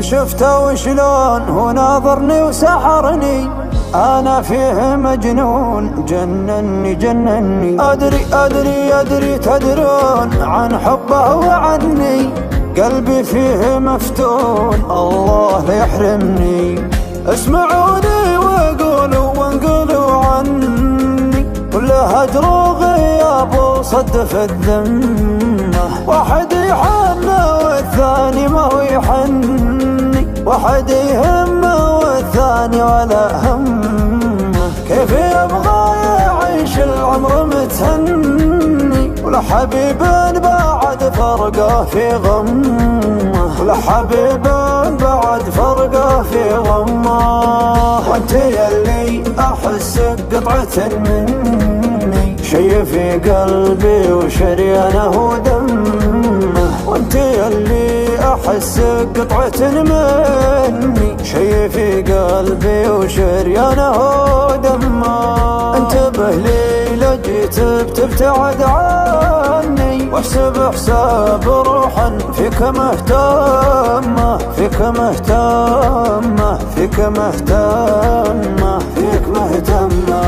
شفته وشلون هو ناظرني وسحرني، أنا فيه مجنون جنني جنني. أدري أدري أدري تدرون عن حبه وعني، قلبي فيه مفتون الله لا يحرمني. اسمعوني وقولوا وانقلوا عني، كل هجر وغياب وصد في الذمة. واحد يحنى والثاني ما هو يحني، واحد يهمه والثاني ولا همه. كيف يبغى يعيش العمر متهني، ولا حبيب بعد فرقه في غمه، ولا حبيب بعد فرقه في غمه. وانت يلي احس قطعة مني، شي في قلبي وشريانه دمه. وانت يلي احس قطعة مني، شي في قلبي وشريانه دمه. انتبه لي لجيت بتبتعد عني، واحسب حساب روحا فيك مهتمة، فيك مهتمة، فيك مهتمة، فيك مهتمة.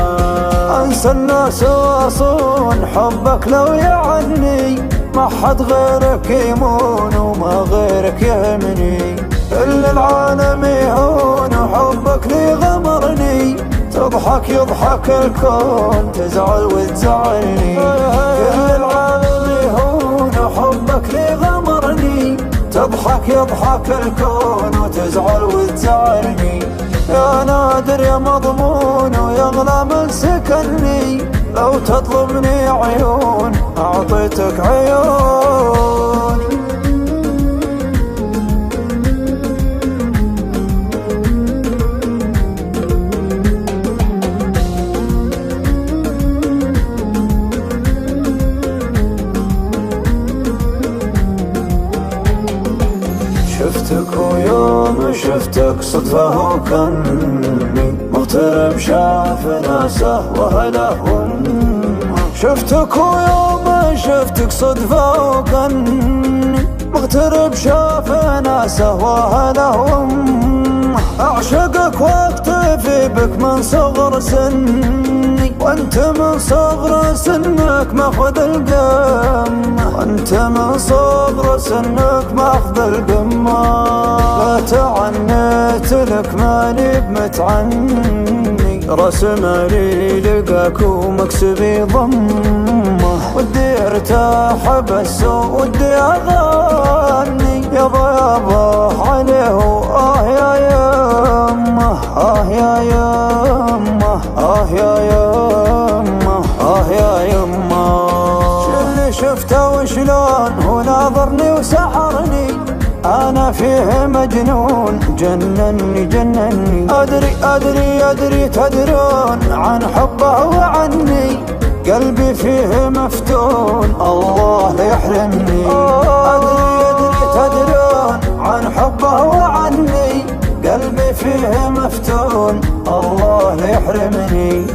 انسى الناس واصون حبك لو يعني، ما حد غيرك يمون وما غيرك يهمني. كل العالم يهون وحبك لي غمرني، تضحك يضحك الكون تزعل وتزعلني. كل العالم يهون وحبك لي غمرني، تضحك يضحك الكون وتزعل وتزعلني. يا نادر يا مضمون ويغلى من سكني، لو تطلبني عيون أعطيتك عيون. شفتك ويوم شفتك صدفة وكني، مغترب شاف ناسه وهله وامه. شفتك ويوم شفتك صدفة وكني، مغترب شاف ناسه وهله وامه. أعشقك واكتفي بك من صغر سني، وانت من صغر سنك ماخذ القمة، وانت من صغر سنك ماخذ القمة. لا تعنيت لك ماني بمتعني، رسم لي لقاك ومكسبي ضمه. ودي ارتاح بس ودي اغني، يابا يابا عليه يا يمه، يا يمه، يا يمه، يا يمه. شلي شفته وشلون هو ناظرني وسحرني، أنا فيه مجنون جنني جنني. أدري أدري أدري تدرون عن حبه وعني، قلبي فيه مفتون الله لا يحرمني. أدري أدري تدرون عن حبه وعني، قلبي فيه مفتون الله لا يحرمني.